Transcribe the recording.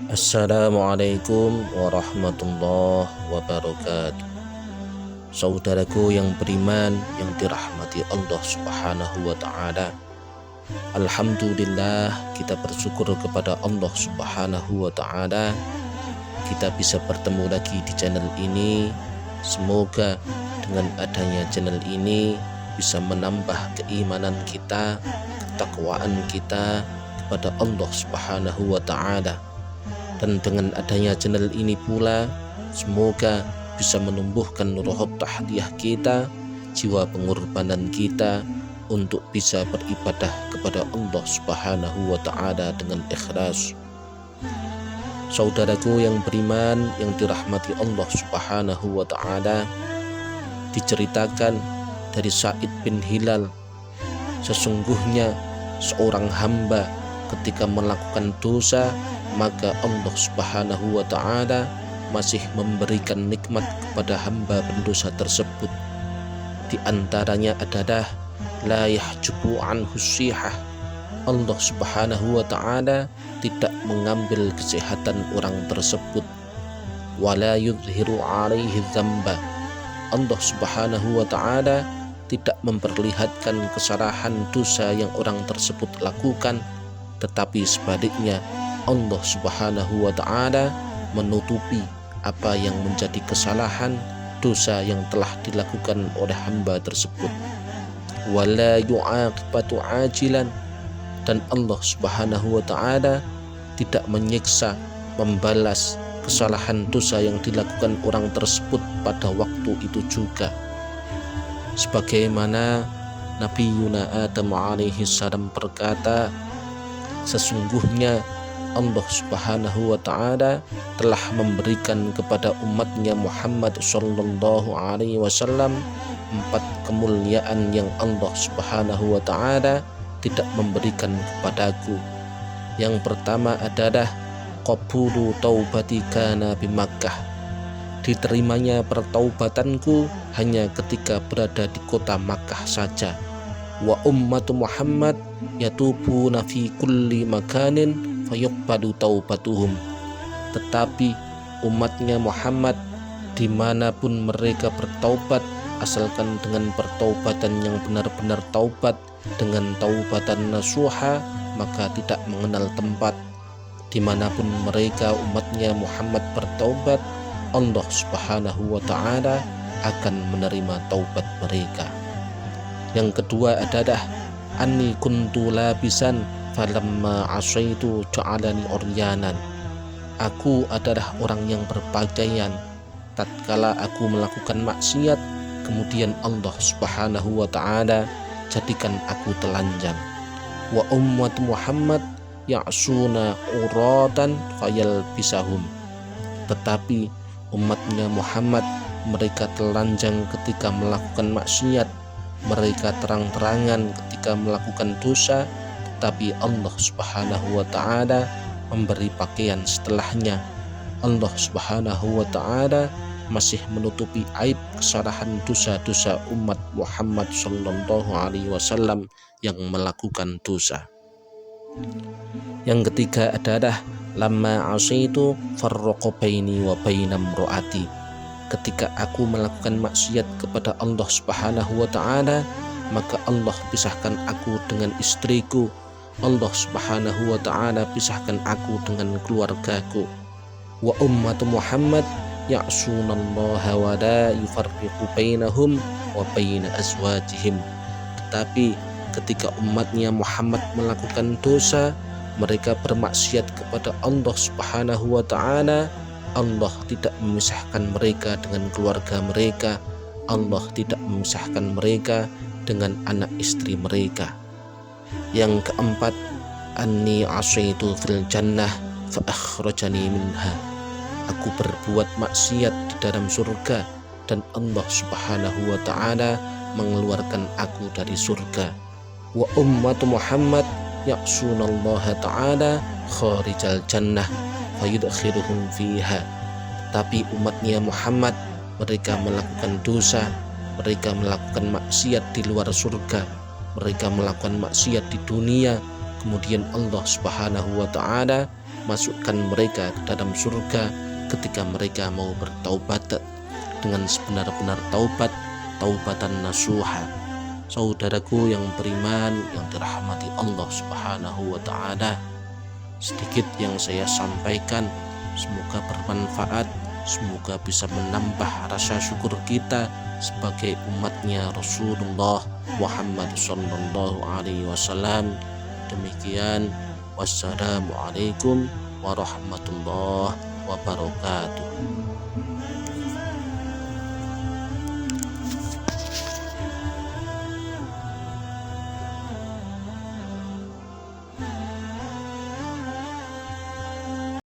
Assalamualaikum warahmatullahi wabarakatuh. Saudaraku yang beriman yang dirahmati Allah Subhanahu wa ta'ala, alhamdulillah kita bersyukur kepada Allah Subhanahu wa ta'ala kita bisa bertemu lagi di channel ini. Semoga dengan adanya channel ini bisa menambah keimanan kita, ketakwaan kita kepada Allah Subhanahu wa ta'ala. Dan dengan adanya channel ini pula semoga bisa menumbuhkan roh tahliyah kita, jiwa pengorbanan kita untuk bisa beribadah kepada Allah Subhanahu wa ta'ala dengan ikhlas. Saudaraku yang beriman yang dirahmati Allah Subhanahu wa ta'ala, diceritakan dari Sa'id bin Hilal, sesungguhnya seorang hamba ketika melakukan dosa maka Allah Subhanahu wa ta'ala masih memberikan nikmat kepada hamba pendosa tersebut. Di antaranya adalah la yahjubu anhu sihah, Allah Subhanahu wa ta'ala tidak mengambil kesehatan orang tersebut. Wala yudhiru alaihi dzamba, Allah Subhanahu wa ta'ala tidak memperlihatkan kesalahan dosa yang orang tersebut lakukan, tetapi sebaliknya Allah Subhanahu wa ta'ala menutupi apa yang menjadi kesalahan dosa yang telah dilakukan oleh hamba tersebut. Wala yu'aqibatu ajilan, dan Allah Subhanahu wa ta'ala tidak menyiksa, membalas kesalahan dosa yang dilakukan orang tersebut pada waktu itu juga. Sebagaimana Nabi Adam alaihi salam berkata, sesungguhnya Allah Subhanahu wa ta'ala telah memberikan kepada umatnya Muhammad sallallahu alaihi wasallam 4 kemuliaan yang Allah Subhanahu wa ta'ala tidak memberikan kepadaku. Yang pertama adalah qabulu taubati kana bi Makkah, diterimanya pertaubatanku hanya ketika berada di kota Makkah saja. Wa ummatu Muhammad yatubuna fi kulli makanin fayuqbalu taubatuhum, tetapi umatnya Muhammad dimanapun mereka bertaubat, asalkan dengan pertaubatan yang benar-benar taubat dengan taubatan nasuha, maka tidak mengenal tempat. Dimanapun mereka umatnya Muhammad bertaubat, Allah Subhanahu wa ta'ala akan menerima taubat mereka. Yang kedua adalah anni kuntu labisan falamma asaitu ja'alani uryanan, aku adalah orang yang berpakaian, tatkala aku melakukan maksiat kemudian Allah Subhanahu wa ta'ala jadikan aku telanjang. Wa ummat Muhammad ya'suna uratan fayalbisahum, tetapi umatnya Muhammad mereka telanjang ketika melakukan maksiat, mereka terang-terangan ketika melakukan dosa, tapi Allah Subhanahu wa ta'ala memberi pakaian setelahnya. Allah Subhanahu wa ta'ala masih menutupi aib kesalahan dosa-dosa umat Muhammad sallallahu alaihi wasallam yang melakukan dosa. Yang ketiga adalah lamma asaitu farraqa baini wa baina imraati, ketika aku melakukan maksiat kepada Allah Subhanahu wa ta'ala maka Allah pisahkan aku dengan istriku, Allah Subhanahu wa ta'ala pisahkan aku dengan keluargaku. Wa ummatu Muhammad ya'sunallaha wa la yufarriqu bainahum wa baina azwajihim, tetapi ketika umatnya Muhammad melakukan dosa, mereka bermaksiat kepada Allah Subhanahu wa ta'ala, Allah tidak memisahkan mereka dengan keluarga mereka, Allah tidak memisahkan mereka dengan anak istri mereka. Yang keempat, anni asaitu fil jannah fa akhrajani minha, aku berbuat maksiat di dalam surga dan Allah Subhanahu wa ta'ala mengeluarkan aku dari surga. Wa ummatu Muhammad ya'sunallaha ta'ala kharijal jannah fayudkhiluhum fiha, tapi umatnya Muhammad mereka melakukan dosa, mereka melakukan maksiat di luar surga, mereka melakukan maksiat di dunia, kemudian Allah Subhanahu wa Ta'ala masukkan mereka ke dalam surga ketika mereka mau bertaubat dengan sebenar-benar taubat, taubatan nasuha. Saudaraku yang beriman yang dirahmati Allah Subhanahu wa Ta'ala, sedikit yang saya sampaikan semoga bermanfaat, semoga bisa menambah rasa syukur kita sebagai umatnya Rasulullah Muhammad sallallahu alaihi wasallam. Demikian, wassalamualaikum warahmatullahi wabarakatuh.